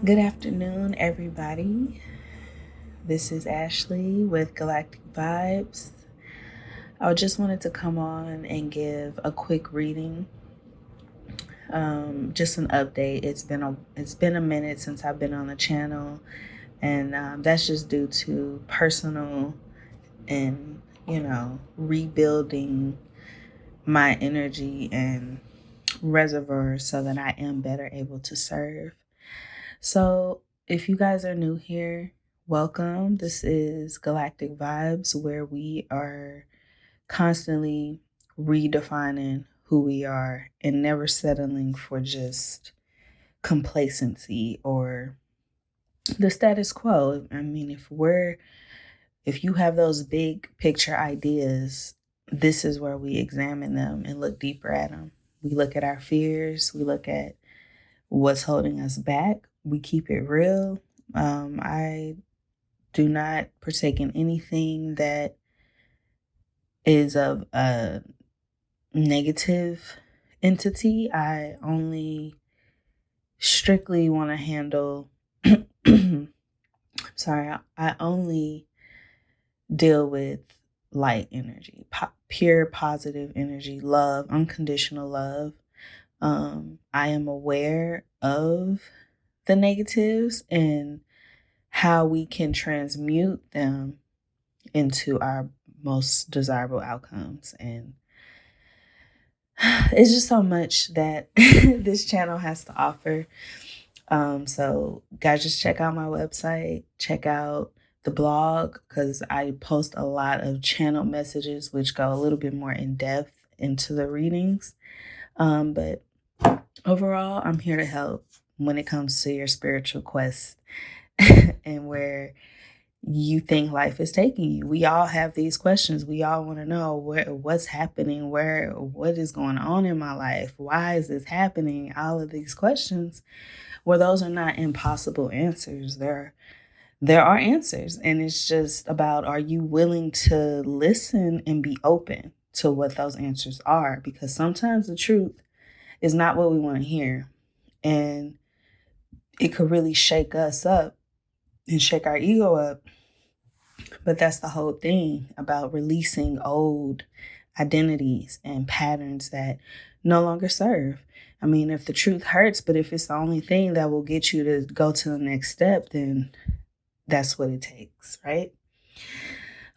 Good afternoon, everybody. This is Ashley with Galactic Vibez. I just wanted to come on and give a quick reading, just an update. It's been a minute since I've been on the channel, and that's just due to personal and rebuilding my energy and reservoir so that I am better able to serve. So, if you guys are new here, welcome. This is Galactic Vibez, where we are constantly redefining who we are and never settling for just complacency or the status quo. I mean, if you have those big picture ideas, this is where we examine them and look deeper at them. We look at our fears, we look at what's holding us back. We keep it real. I do not partake in anything that is of a negative entity. I only strictly want to handle, I only deal with light energy, pure positive energy, love, unconditional love. I am aware of the negatives and how we can transmute them into our most desirable outcomes. And it's just so much that this channel has to offer. So guys, just check out my website, check out the blog, because I post a lot of channel messages which go a little bit more in depth into the readings. But overall, I'm here to help when it comes to your spiritual quest and where you think life is taking you. We all have these questions. We all want to know what's happening, what is going on in my life, why is this happening? All of these questions, well, those are not impossible answers. There are answers, and it's just about, are you willing to listen and be open to what those answers are? Because sometimes the truth is not what we want to hear, and it could really shake us up and shake our ego up. But that's the whole thing about releasing old identities and patterns that no longer serve. I mean, if the truth hurts, but if it's the only thing that will get you to go to the next step, then that's what it takes, right?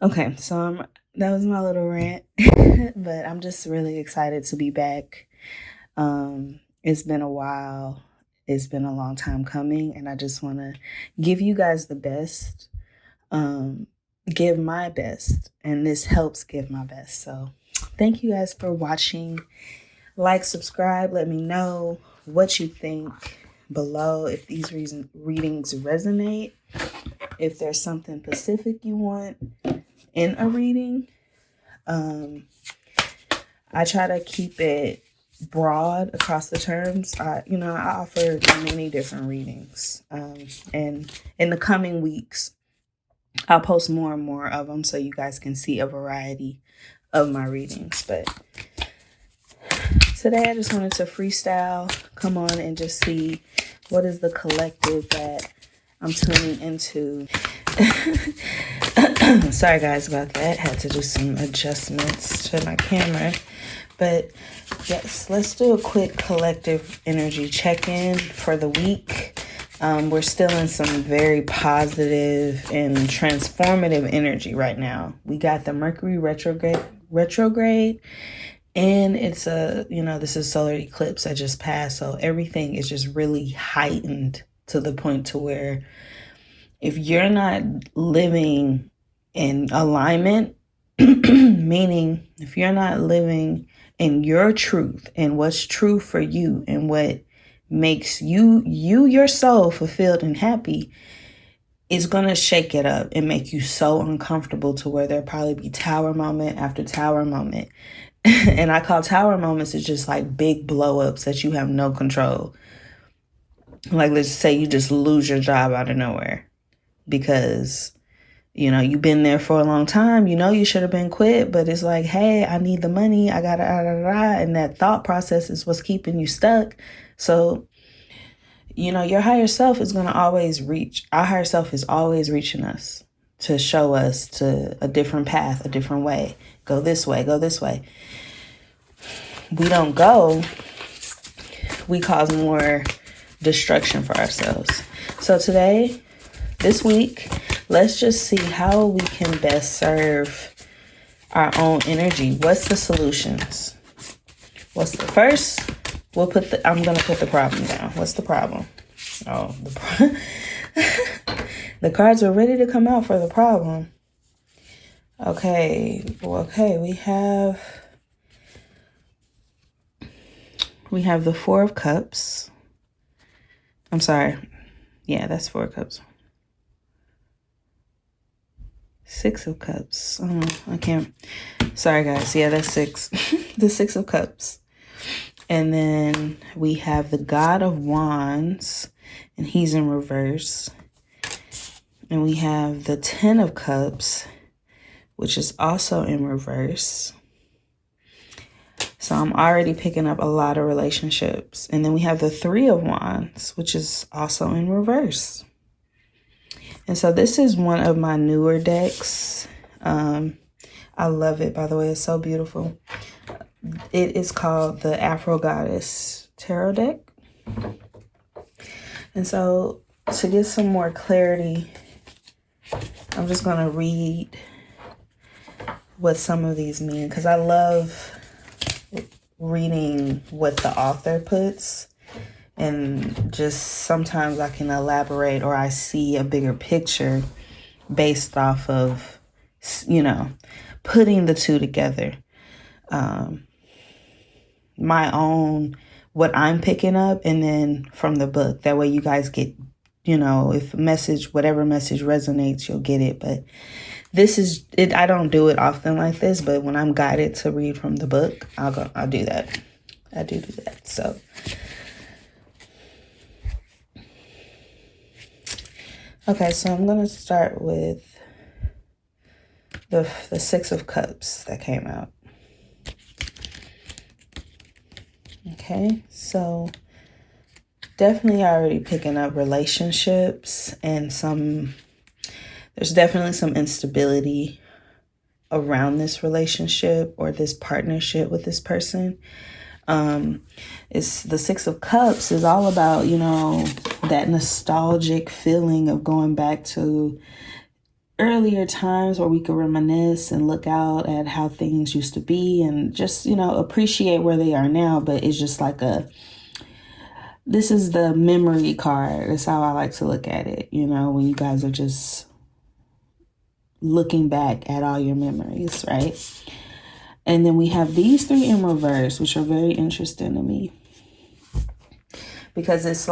Okay, so that was my little rant, but I'm just really excited to be back. It's been a while. It's been a long time coming, and I just want to give you guys the best, give my best, and this helps give my best. So thank you guys for watching. Like, subscribe, let me know what you think below, if these readings resonate, if there's something specific you want in a reading. I try to keep it broad across the terms. I offer many different readings, and in the coming weeks I'll post more and more of them so you guys can see a variety of my readings. But today I just wanted to freestyle, come on and just see what is the collective that I'm tuning into. Sorry guys about that. Had to do some adjustments to my camera. But yes, let's do a quick collective energy check-in for the week. We're still in some very positive and transformative energy right now. We got the Mercury retrograde, and it's this is solar eclipse that just passed. So everything is just really heightened to the point to where if you're not living in alignment, meaning if you're not living in your truth and what's true for you and what makes you yourself fulfilled and happy, is going to shake it up and make you so uncomfortable to where there'll probably be tower moment after tower moment. And I call tower moments is just like big blow ups that you have no control. Like, let's say you just lose your job out of nowhere because you've been there for a long time. You should have been quit, but it's like, hey, I need the money. And that thought process is what's keeping you stuck. So, you know, your higher self is going to always reach. Our higher self is always reaching us to show us to a different path, a different way. Go this way, go this way. We don't go. We cause more destruction for ourselves. So today, this week, let's just see how we can best serve our own energy. What's the solutions? What's the first? I'm going to put the problem down. What's the problem? Oh, the cards are ready to come out for the problem. Okay, we have the Four of Cups. I'm sorry. Yeah, that's Four of Cups. Six of Cups. Oh, I can't. Sorry, guys. Yeah, that's six. The Six of Cups. And then we have the God of Wands, and he's in reverse. And we have the Ten of Cups, which is also in reverse. So I'm already picking up a lot of relationships. And then we have the Three of Wands, which is also in reverse. And so this is one of my newer decks. I love it, by the way. It's so beautiful. It is called the Afro Goddess Tarot deck. And so to get some more clarity, I'm just going to read what some of these mean, because I love reading what the author puts, and just sometimes I can elaborate, or I see a bigger picture based off of, you know, putting the two together. My own, what I'm picking up, and then from the book. That way you guys get, you know, if whatever message resonates, you'll get it. But this is it. I don't do it often like this, but when I'm guided to read from the book, I'll do that. I do that. So okay, so I'm gonna start with the Six of Cups that came out. Okay, so definitely already picking up relationships, and there's definitely some instability around this relationship or this partnership with this person. It's the Six of Cups is all about, you know, that nostalgic feeling of going back to earlier times where we could reminisce and look out at how things used to be and just, you know, appreciate where they are now. But it's just like this is the memory card. That's how I like to look at it, you know, when you guys are just looking back at all your memories, right? And then we have these three in reverse, which are very interesting to me, because it's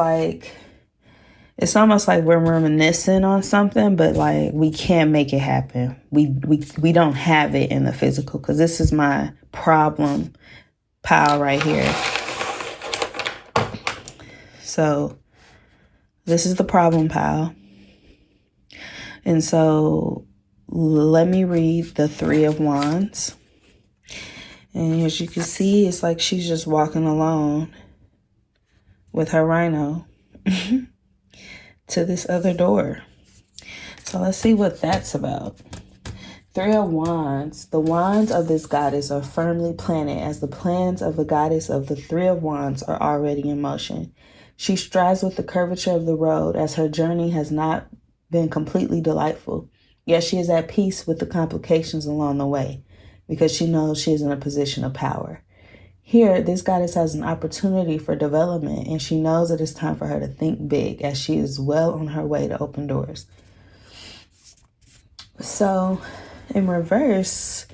almost like we're reminiscing on something, but like we can't make it happen. We don't have it in the physical, because this is my problem pile right here. So this is the problem pile. And so let me read the Three of Wands. And as you can see, it's like she's just walking alone with her rhino to this other door. So let's see what that's about. Three of Wands. The wands of this goddess are firmly planted, as the plans of the goddess of the Three of Wands are already in motion. She strives with the curvature of the road, as her journey has not been completely delightful. Yet she is at peace with the complications along the way, because she knows she is in a position of power. Here, this goddess has an opportunity for development, and she knows it is time for her to think big, as she is well on her way to open doors. So, in reverse,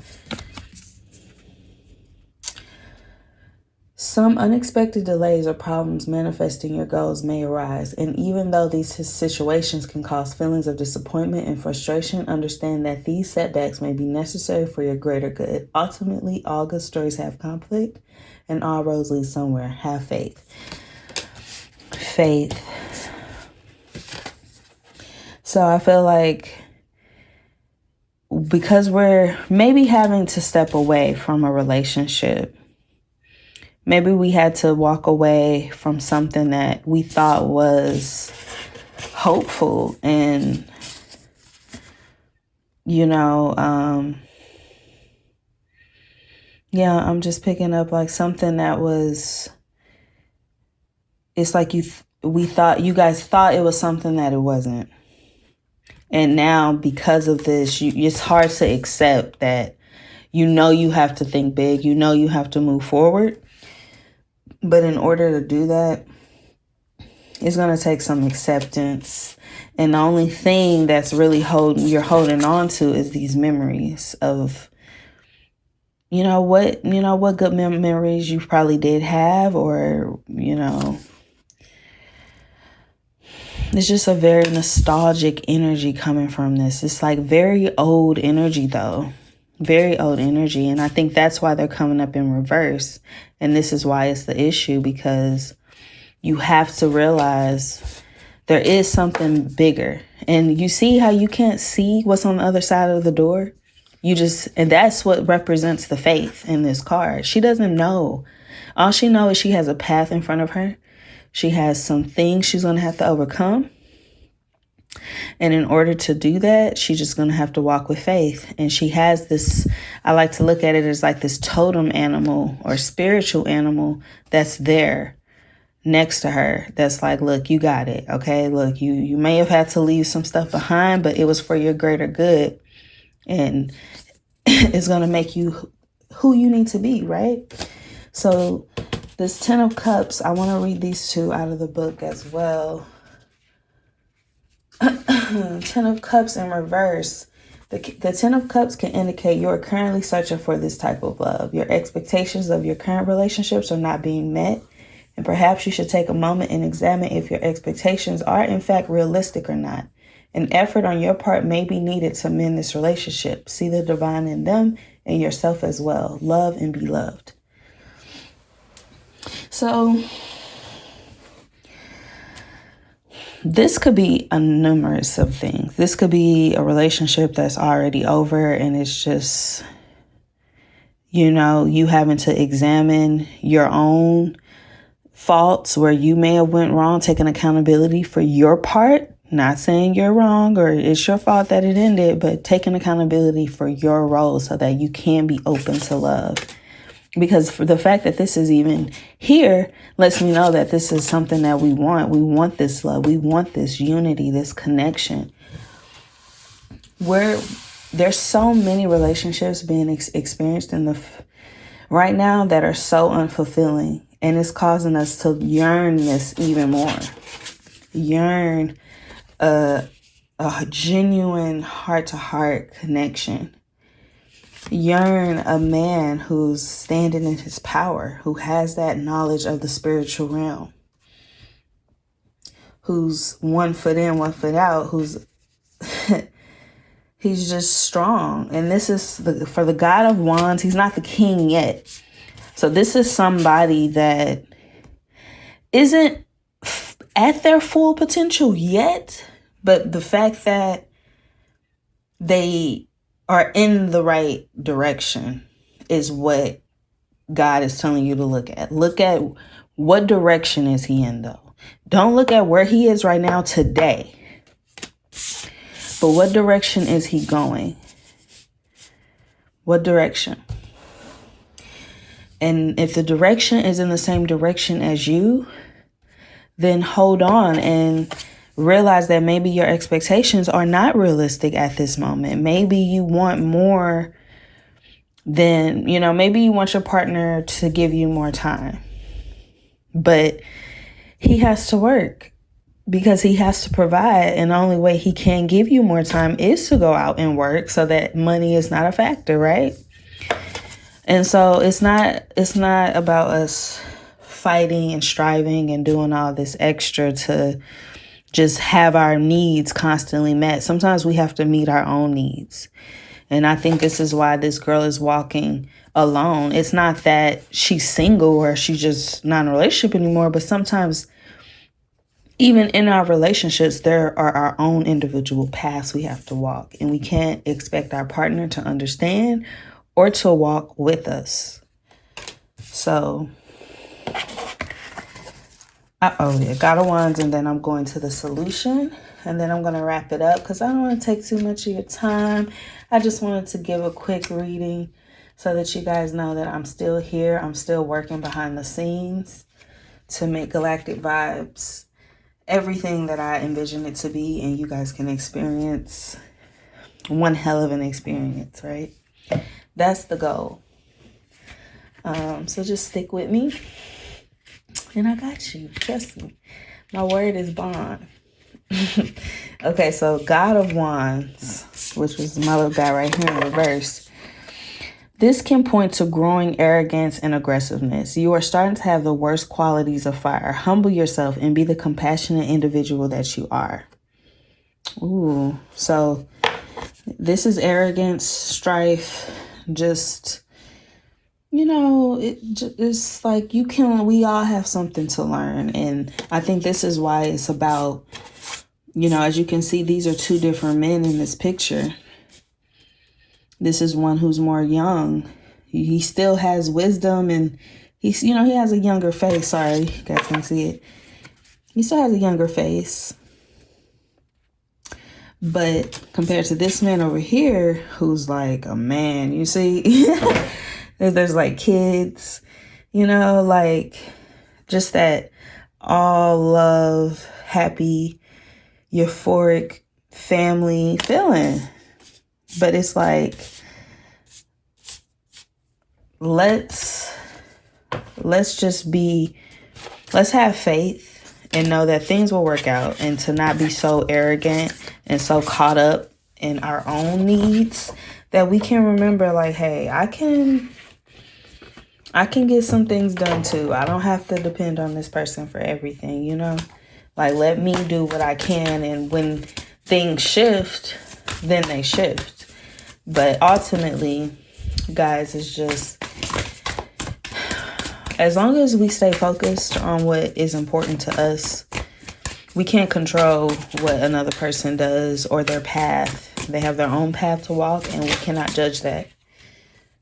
some unexpected delays or problems manifesting your goals may arise, and even though these situations can cause feelings of disappointment and frustration, understand that these setbacks may be necessary for your greater good. Ultimately, all good stories have conflict, and all roads lead somewhere. Have faith. Faith. So I feel like because we're maybe having to step away from a relationship, Maybe we had to walk away from something that we thought was hopeful and, you know, yeah, I'm just picking up like something that was, it's like you guys thought it was something that it wasn't. And now because of this, it's hard to accept that, you know, you have to think big, you know, you have to move forward. But in order to do that, it's going to take some acceptance. And the only thing that's really you're holding on to is these memories of, you know what good memories you probably did have, or, you know, it's just a very nostalgic energy coming from this. It's like very old energy though. Very old energy. And I think that's why they're coming up in reverse. And this is why it's the issue, because you have to realize there is something bigger. And you see how you can't see what's on the other side of the door? And that's what represents the faith in this card. She doesn't know. All she knows is she has a path in front of her. She has some things she's going to have to overcome. And in order to do that, she's just going to have to walk with faith. And she has this, I like to look at it as like this totem animal or spiritual animal that's there next to her. That's like, look, you got it. Okay, look, you may have had to leave some stuff behind, but it was for your greater good. And it's going to make you who you need to be, right? So this 10 of Cups, I want to read these two out of the book as well. 10 of Cups in reverse. The 10 of Cups can indicate you are currently searching for this type of love. Your expectations of your current relationships are not being met. And perhaps you should take a moment and examine if your expectations are in fact realistic or not. An effort on your part may be needed to mend this relationship. See the divine in them and yourself as well. Love and be loved. So this could be a numerous of things. This could be a relationship that's already over and it's just, you know, you having to examine your own faults where you may have went wrong, taking accountability for your part. Not saying you're wrong or it's your fault that it ended, but taking accountability for your role so that you can be open to love. Because for the fact that this is even here lets me know that this is something that we want. We want this love. We want this unity, this connection. There's so many relationships being experienced right now that are so unfulfilling. And it's causing us to yearn this even more. Yearn a genuine heart-to-heart connection. Yearn a man who's standing in his power, who has that knowledge of the spiritual realm, who's 1 foot in, 1 foot out, he's just strong. And this is for the God of Wands. He's not the king yet. So this is somebody that isn't at their full potential yet, but the fact that they are in the right direction is what God is telling you to look at. Look at what direction is he in, though. Don't look at where he is right now today, but what direction is he going? What direction? And if the direction is in the same direction as you, then hold on and realize that maybe your expectations are not realistic at this moment. Maybe you want more than, maybe you want your partner to give you more time. But he has to work because he has to provide. And the only way he can give you more time is to go out and work so that money is not a factor, right? And so it's not about us fighting and striving and doing all this extra to just have our needs constantly met. Sometimes we have to meet our own needs. And I think this is why this girl is walking alone. It's not that she's single or she's just not in a relationship anymore, but sometimes even in our relationships, there are our own individual paths we have to walk, and we can't expect our partner to understand or to walk with us. So Oh yeah, God of Wands, and then I'm going to the solution, and then I'm going to wrap it up because I don't want to take too much of your time. I just wanted to give a quick reading so that you guys know that I'm still here. I'm still working behind the scenes to make Galactic Vibez everything that I envision it to be, and you guys can experience one hell of an experience, right? That's the goal. So just stick with me, and I got you. Trust me. My word is bond. Okay, so God of Wands, which was my little guy right here in reverse. This can point to growing arrogance and aggressiveness. You are starting to have the worst qualities of fire. Humble yourself and be the compassionate individual that you are. Ooh, so this is arrogance, strife, just, you know, it's like we all have something to learn. And I think this is why it's about, you know, as you can see, these are two different men in this picture. This is one who's more young. He still has wisdom, and he's, you know, he has a younger face. Sorry, you guys can see it. He still has a younger face. But compared to this man over here, who's like a man, you see, there's like kids, you know, like just that all love, happy, euphoric family feeling. But it's like, let's have faith and know that things will work out, and to not be so arrogant and so caught up in our own needs that we can remember, like, hey, I can get some things done too. I don't have to depend on this person for everything, you know? Like, let me do what I can, and when things shift, then they shift. But ultimately, guys, it's just, as long as we stay focused on what is important to us, we can't control what another person does or their path. They have their own path to walk, and we cannot judge that.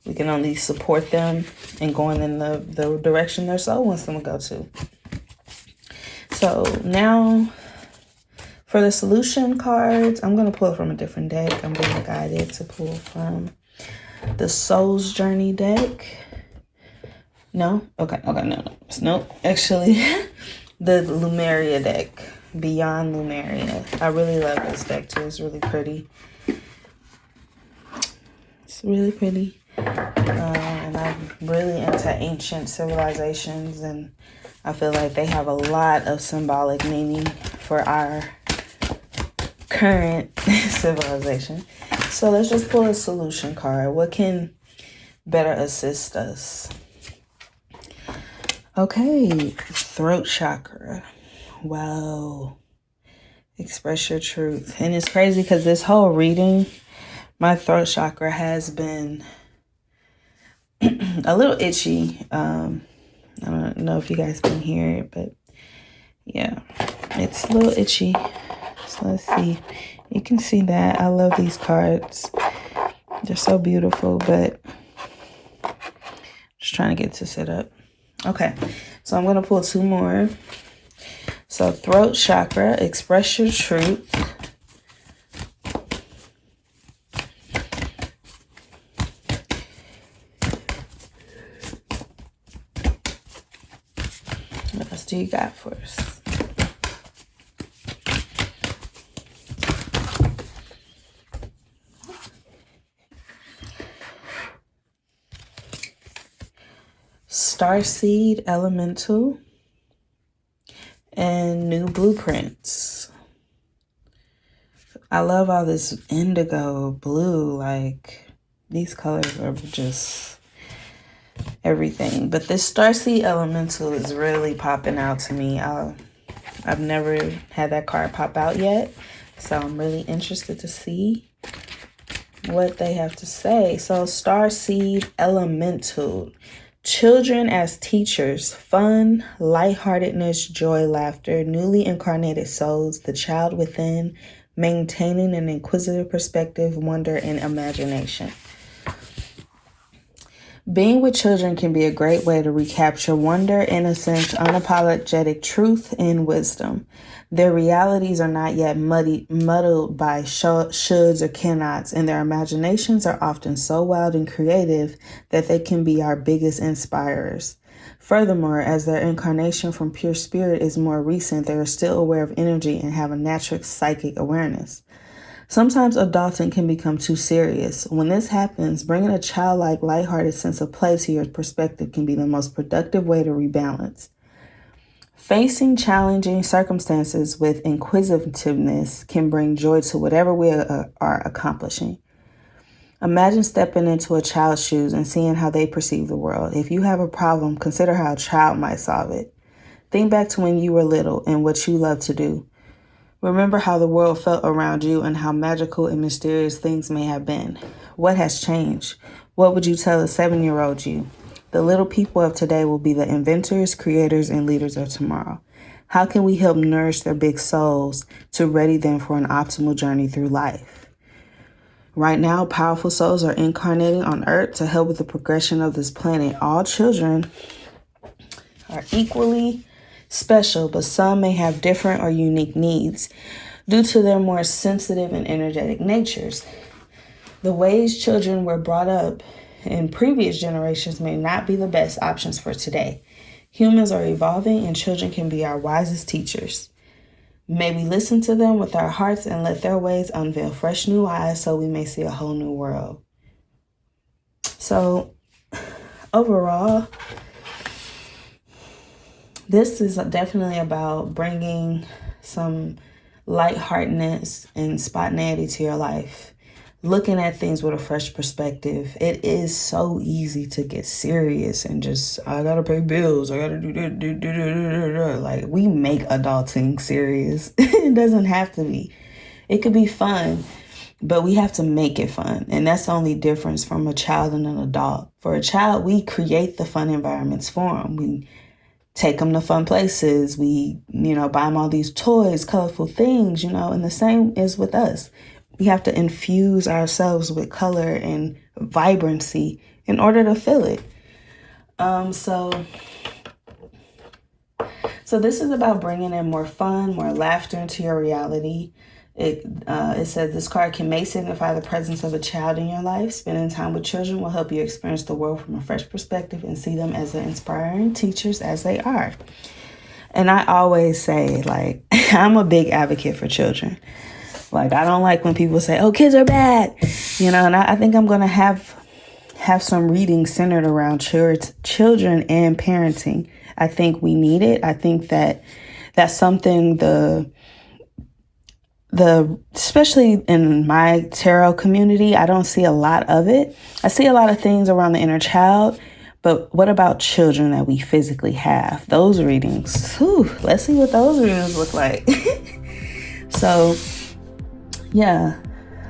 We can only support them and going in the direction their soul wants them to go to. So now, for the solution cards, I'm going to pull from a different deck. I'm being guided to pull from the Soul's Journey deck. No? Okay, no. Nope. Actually, the Lumeria deck. Beyond Lumeria. I really love this deck too. It's really pretty. It's really pretty. And I'm really into ancient civilizations, and I feel like they have a lot of symbolic meaning for our current civilization. So let's just pull a solution card. What can better assist us? Okay, throat chakra. Wow. Express your truth. And it's crazy because this whole reading, my throat chakra has been a little itchy. I don't know if you guys can hear it, but yeah, it's a little itchy. So let's see. You can see that. I love these cards. They're so beautiful, but just trying to get to sit up. Okay, so I'm going to pull two more. So throat chakra, express your truth. What else do you got for us? Starseed Elemental and New Blueprints. I love all this indigo blue. Like, these colors are just everything. But this Starseed Elemental is really popping out to me. I've never had that card pop out yet, so I'm really interested to see what they have to say. So Starseed Elemental. Children as teachers, fun, lightheartedness, joy, laughter, newly incarnated souls, the child within, maintaining an inquisitive perspective, wonder, and imagination. Being with children can be a great way to recapture wonder, innocence, unapologetic truth, and wisdom. Their realities are not yet muddled by shoulds or cannots, and their imaginations are often so wild and creative that they can be our biggest inspirers. Furthermore, as their incarnation from pure spirit is more recent, they are still aware of energy and have a natural psychic awareness. Sometimes adulting can become too serious. When this happens, bringing a childlike, lighthearted sense of play to your perspective can be the most productive way to rebalance. Facing challenging circumstances with inquisitiveness can bring joy to whatever we are accomplishing. Imagine stepping into a child's shoes and seeing how they perceive the world. If you have a problem, consider how a child might solve it. Think back to when you were little and what you loved to do. Remember how the world felt around you and how magical and mysterious things may have been. What has changed? What would you tell a 7-year-old you? The little people of today will be the inventors, creators, and leaders of tomorrow. How can we help nourish their big souls to ready them for an optimal journey through life? Right now, powerful souls are incarnating on Earth to help with the progression of this planet. All children are equally special, but some may have different or unique needs due to their more sensitive and energetic natures. The ways children were brought up in previous generations may not be the best options for today. Humans are evolving and children can be our wisest teachers. May we listen to them with our hearts and let their ways unveil fresh new eyes so we may see a whole new world. So overall, this is definitely about bringing some lightheartedness and spontaneity to your life. Looking at things with a fresh perspective. It is so easy to get serious and just, I gotta pay bills. I gotta do that. Like, we make adulting serious. It doesn't have to be. It could be fun, but we have to make it fun. And that's the only difference from a child and an adult. For a child, we create the fun environments for them. We take them to fun places. We, buy them all these toys, colorful things, and the same is with us. We have to infuse ourselves with color and vibrancy in order to feel it. So this is about bringing in more fun, more laughter into your reality. It says this card may signify the presence of a child in your life. Spending time with children will help you experience the world from a fresh perspective and see them as the inspiring teachers as they are. And I always say, I'm a big advocate for children. I don't like when people say, oh, kids are bad, and I think I'm going to have some reading centered around children and parenting. I think we need it. I think that's something especially in my tarot community, I don't see a lot of it. I see a lot of things around the inner child, but what about children that we physically have? Those readings, let's see what those readings look like. So, yeah,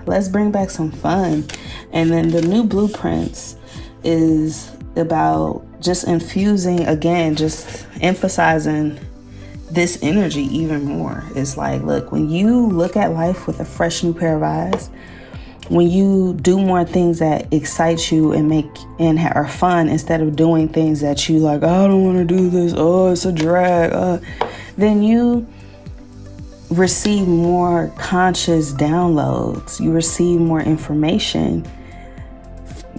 let's bring back some fun. And then the new blueprints is about just infusing, again, just emphasizing this energy even more. It's look, when you look at life with a fresh new pair of eyes, when you do more things that excite you and are fun instead of doing things that you I don't want to do this, it's a drag, then you receive more conscious downloads. You receive more information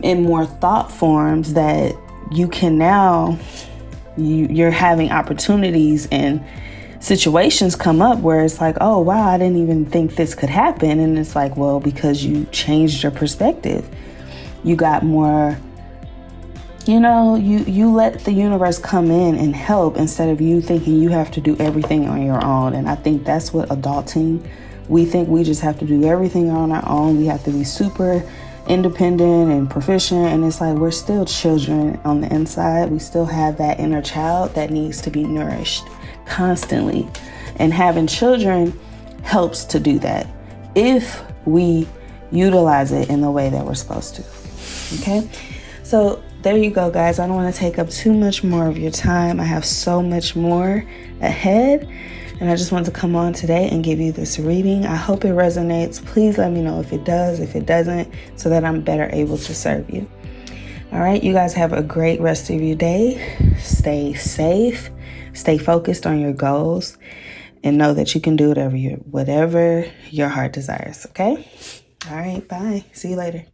in more thought forms that you can now, you're having opportunities and situations come up where it's oh, wow, I didn't even think this could happen. And it's well, because you changed your perspective. You got more, you let the universe come in and help instead of you thinking you have to do everything on your own. And I think that's what adulting, we think we just have to do everything on our own. We have to be super independent and proficient. And it's we're still children on the inside. We still have that inner child that needs to be nourished constantly. And having children helps to do that if we utilize it in the way that we're supposed to. Okay? So there you go, guys. I don't want to take up too much more of your time. I have so much more ahead, and I just wanted to come on today and give you this reading. I hope it resonates. Please let me know if it does, if it doesn't, so that I'm better able to serve you. All right, you guys have a great rest of your day. Stay safe, stay focused on your goals, and know that you can do whatever your heart desires, okay? All right, bye. See you later.